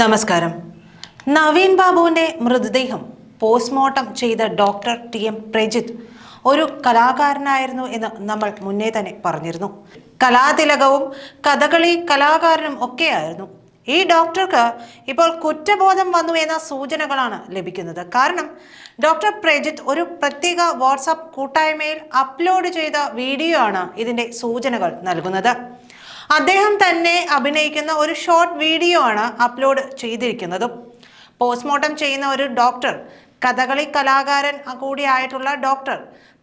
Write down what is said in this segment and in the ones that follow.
നമസ്കാരം. നവീൻ ബാബുവിൻ്റെ മൃതദേഹം പോസ്റ്റ്മോർട്ടം ചെയ്ത ഡോക്ടർ ടി.എം. പ്രജിത്ത് ഒരു കലാകാരനായിരുന്നു എന്ന് നമ്മൾ മുന്നേ തന്നെ പറഞ്ഞിരുന്നു. കലാതിലകവും കഥകളി കലാകാരനും ഒക്കെയായിരുന്നു. ഈ ഡോക്ടർക്ക് ഇപ്പോൾ കുറ്റബോധം വന്നു എന്ന സൂചനകളാണ് ലഭിക്കുന്നത്. കാരണം ഡോക്ടർ പ്രജിത്ത് ഒരു പ്രത്യേക വാട്സാപ്പ് കൂട്ടായ്മയിൽ അപ്ലോഡ് ചെയ്ത വീഡിയോ ആണ് ഇതിൻ്റെ സൂചനകൾ നൽകുന്നത്. അദ്ദേഹം തന്നെ അഭിനയിക്കുന്ന ഒരു ഷോർട്ട് വീഡിയോ ആണ് അപ്ലോഡ് ചെയ്തിരിക്കുന്നതും. പോസ്റ്റ്മോർട്ടം ചെയ്യുന്ന ഒരു ഡോക്ടർ, കഥകളി കലാകാരൻ കൂടിയായിട്ടുള്ള ഡോക്ടർ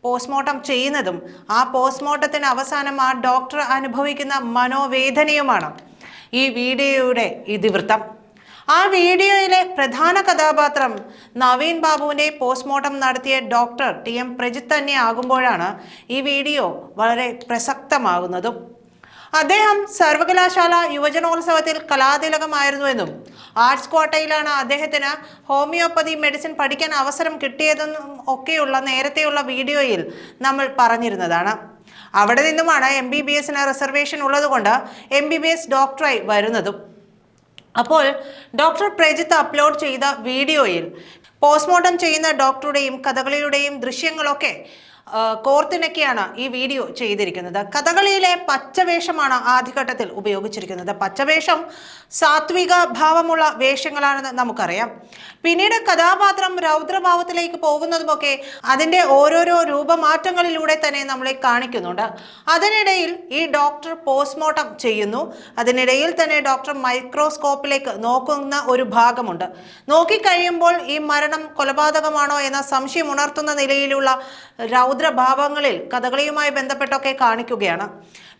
പോസ്റ്റ്മോർട്ടം ചെയ്യുന്നതും ആ പോസ്റ്റ്മോർട്ടത്തിന് അവസാനം ആ ഡോക്ടർ അനുഭവിക്കുന്ന മനോവേദനയുമാണ് ഈ വീഡിയോയുടെ ഇതിവൃത്തം. ആ വീഡിയോയിലെ പ്രധാന കഥാപാത്രം നവീൻ ബാബുവിൻ്റെ പോസ്റ്റ്മോർട്ടം നടത്തിയ ഡോക്ടർ ടി.എം. പ്രജിത്ത് തന്നെ ആകുമ്പോഴാണ് ഈ വീഡിയോ വളരെ പ്രസക്തമാകുന്നതും. അദ്ദേഹം സർവകലാശാല യുവജനോത്സവത്തിൽ കലാതിലകമായിരുന്നുവെന്നും ആർട്സ് കോട്ടയിലാണ് അദ്ദേഹത്തിന് ഹോമിയോപ്പതി മെഡിസിൻ പഠിക്കാൻ അവസരം കിട്ടിയതെന്നും ഒക്കെയുള്ള നേരത്തെയുള്ള വീഡിയോയിൽ നമ്മൾ പറഞ്ഞിരുന്നതാണ്. അവിടെ നിന്നുമാണ് MBBS റിസർവേഷൻ ഉള്ളതുകൊണ്ട് MBBS ഡോക്ടറായി വരുന്നതും. അപ്പോൾ ഡോക്ടർ പ്രജിത്ത് അപ്ലോഡ് ചെയ്ത വീഡിയോയിൽ പോസ്റ്റ്മോർട്ടം ചെയ്യുന്ന ഡോക്ടറുടെയും കഥകളിയുടെയും ദൃശ്യങ്ങളൊക്കെ കോർത്തിണക്കിയാണ് ഈ വീഡിയോ ചെയ്തിരിക്കുന്നത്. കഥകളിയിലെ പച്ചവേഷമാണ് ആദ്യഘട്ടത്തിൽ ഉപയോഗിച്ചിരിക്കുന്നത്. പച്ചവേഷം സാത്വിക ഭാവമുള്ള വേഷങ്ങളാണെന്ന് നമുക്കറിയാം. പിന്നീട് കഥാപാത്രം രൗദ്രഭാവത്തിലേക്ക് പോകുന്നതുമൊക്കെ അതിൻ്റെ ഓരോരോ രൂപമാറ്റങ്ങളിലൂടെ തന്നെ നമ്മളെ കാണിക്കുന്നുണ്ട്. അതിനിടയിൽ ഈ ഡോക്ടർ പോസ്റ്റ്മോർട്ടം ചെയ്യുന്നു. അതിനിടയിൽ തന്നെ ഡോക്ടർ മൈക്രോസ്കോപ്പിലേക്ക് നോക്കുന്ന ഒരു ഭാഗമുണ്ട്. നോക്കിക്കഴിയുമ്പോൾ ഈ മരണം കൊലപാതകമാണോ എന്ന സംശയം ഉണർത്തുന്ന നിലയിലുള്ള രൗദ്രഭാവങ്ങളിൽ കഥകളിയുമായി ബന്ധപ്പെട്ടൊക്കെ കാണിക്കുകയാണ്.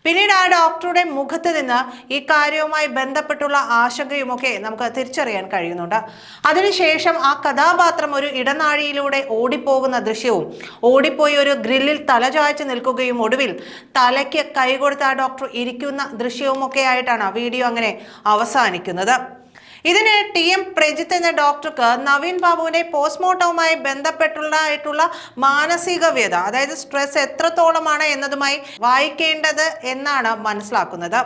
പിന്നീട് ആ ഡോക്ടറുടെ മുഖത്ത് നിന്ന് ഈ കാര്യവുമായി ബന്ധപ്പെട്ടുള്ള ആശങ്കയുമൊക്കെ നമുക്ക് തിരിച്ചറിയാൻ കഴിയുന്നുണ്ട്. അതിനുശേഷം ആ കഥാപാത്രം ഒരു ഇടനാഴിയിലൂടെ ഓടിപ്പോകുന്ന ദൃശ്യവും ഓടിപ്പോയി ഒരു ഗ്രില്ലിൽ തലചായ്ച്ച് നിൽക്കുകയും ഒടുവിൽ തലയ്ക്ക് കൈകൊടുത്ത് ആ ഡോക്ടർ ഇരിക്കുന്ന ദൃശ്യവും ഒക്കെ ആയിട്ടാണ് വീഡിയോ അങ്ങനെ അവസാനിക്കുന്നത്. ഇതിന് ടി.എം. പ്രജിത്ത് എന്ന ഡോക്ടർക്ക് നവീൻ ബാബുവിൻ്റെ പോസ്റ്റ്മോർട്ടവുമായി ബന്ധപ്പെട്ടുള്ള മാനസിക വ്യത, അതായത് സ്ട്രെസ് എത്രത്തോളമാണ് എന്നതുമായി വായിക്കേണ്ടത് എന്നാണ് മനസ്സിലാക്കുന്നത്.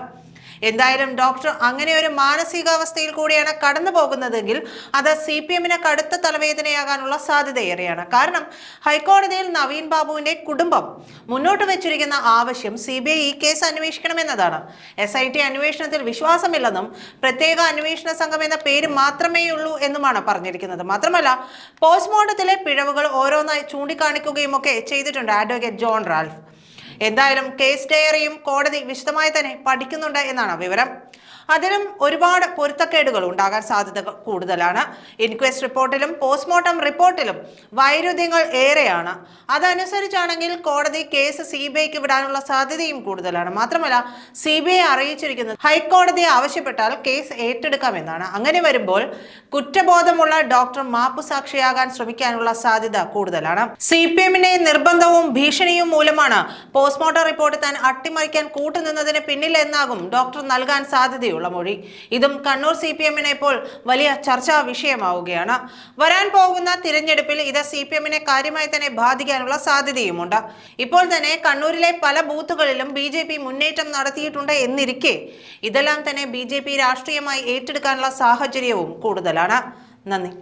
എന്തായാലും ഡോക്ടർ അങ്ങനെ ഒരു മാനസികാവസ്ഥയിൽ കൂടിയാണ് കടന്നു പോകുന്നതെങ്കിൽ അത് CPM-ന് കടുത്ത തലവേദനയാകാനുള്ള സാധ്യതയേറെയാണ്. കാരണം ഹൈക്കോടതിയിൽ നവീൻ ബാബുവിൻ്റെ കുടുംബം മുന്നോട്ട് വെച്ചിരിക്കുന്ന ആവശ്യം CBI ഈ കേസ് അന്വേഷിക്കണമെന്നതാണ്. SIT അന്വേഷണത്തിൽ വിശ്വാസമില്ലെന്നും പ്രത്യേക അന്വേഷണ സംഘം എന്ന പേര് മാത്രമേ ഉള്ളൂ എന്നുമാണ് പറഞ്ഞിരിക്കുന്നത്. മാത്രമല്ല പോസ്റ്റ്മോർട്ടത്തിലെ പിഴവുകൾ ഓരോന്നായി ചൂണ്ടിക്കാണിക്കുകയും ഒക്കെ ചെയ്തിട്ടുണ്ട് അഡ്വക്കേറ്റ് ജോൺ റാൽഫ്. എന്തായാലും കേസ് ഡയറിയും കോടതി വിശദമായി തന്നെ പഠിക്കുന്നുണ്ട് എന്നാണ് വിവരം. അതിനും ഒരുപാട് പൊരുത്തക്കേടുകൾ ഉണ്ടാകാൻ സാധ്യത കൂടുതലാണ്. ഇൻക്വസ്റ്റ് റിപ്പോർട്ടിലും പോസ്റ്റ്മോർട്ടം റിപ്പോർട്ടിലും വൈരുദ്ധ്യങ്ങൾ ഏറെയാണ്. അതനുസരിച്ചാണെങ്കിൽ കോടതി കേസ് CBIക്ക് വിടാനുള്ള സാധ്യതയും കൂടുതലാണ്. മാത്രമല്ല CBI അറിയിച്ചിരിക്കുന്നത് ഹൈക്കോടതി ആവശ്യപ്പെട്ടാൽ കേസ് ഏറ്റെടുക്കാമെന്നാണ്. അങ്ങനെ വരുമ്പോൾ കുറ്റബോധമുള്ള ഡോക്ടർ മാപ്പുസാക്ഷിയാകാൻ ശ്രമിക്കാനുള്ള സാധ്യത കൂടുതലാണ്. CPM-ന്റെ നിർബന്ധവും ഭീഷണിയും മൂലമാണ് പോസ്റ്റ്മോർട്ടം റിപ്പോർട്ട് താൻ അട്ടിമറിക്കാൻ കൂട്ടുനിന്നതിന് പിന്നിൽ എന്നാകും ഡോക്ടർ നൽകാൻ സാധ്യതയുള്ളത് മൊഴി. ഇതും കണ്ണൂർ CPM-നെ ഇപ്പോൾ വലിയ ചർച്ചാ വിഷയമാവുകയാണ്. വരാൻ പോകുന്ന തിരഞ്ഞെടുപ്പിൽ ഇത് CPM-നെ കാര്യമായി തന്നെ ബാധിക്കാനുള്ള സാധ്യതയുമുണ്ട്. ഇപ്പോൾ തന്നെ കണ്ണൂരിലെ പല ബൂത്തുകളിലും BJP മുന്നേറ്റം നടത്തിയിട്ടുണ്ട് എന്നിരിക്കെ ഇതെല്ലാം തന്നെ BJP രാഷ്ട്രീയമായി ഏറ്റെടുക്കാനുള്ള സാഹചര്യവും കൂടുതലാണ്. നന്ദി.